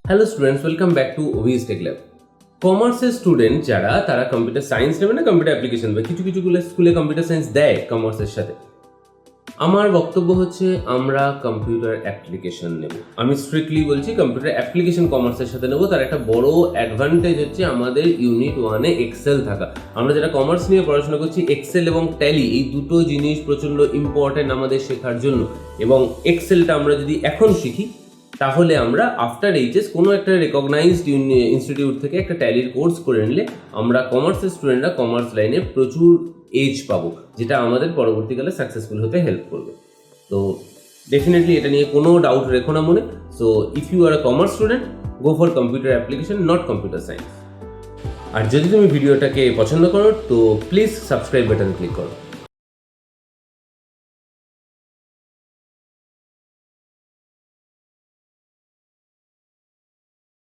Hello students, welcome back to OVS tech lab. কমার্সের student যারা, তারা কম্পিউটার সায়েন্স নেবে না কম্পিউটার অ্যাপ্লিকেশন নেবে। কিছু কিছু স্কুলে কম্পিউটার সায়েন্স দেয় কমার্সের সাথে। আমার বক্তব্য হচ্ছে আমরা কম্পিউটার অ্যাপ্লিকেশন নেব। আমি স্ট্রিক্টলি বলছি কম্পিউটার অ্যাপ্লিকেশন কমার্সের সাথে নেব। তার একটা বড় অ্যাডভান্টেজ হচ্ছে আমাদের ইউনিট 1-এ এক্সেল থাকা। আমরা যারা কমার্স নিয়ে পড়াশোনা করছি, এক্সেল এবং ট্যালি এই দুটো জিনিস প্রচণ্ড ইম্পর্ট্যান্ট আমাদের শেখার জন্য। এবং এক্সেলটা আমরা যদি এখন শিখি তাহলে আমরা আফটার এইচএস কোনো একটা রেকগনাইজড ইনস্টিটিউট থেকে একটা ট্যালির কোর্স করে নিলে আমরা কমার্সের স্টুডেন্টরা কমার্স লাইনে প্রচুর এজ পাবো, যেটা আমাদের পরবর্তীকালে সাকসেসফুল হতে হেল্প করবে। তো ডেফিনেটলি এটা নিয়ে কোনো ডাউট রেখো না মনে। So if you are a commerce student, go for computer application, not computer science. আর যদি তুমি ভিডিওটাকে পছন্দ করো তো প্লিজ সাবস্ক্রাইব বাটন ক্লিক করো।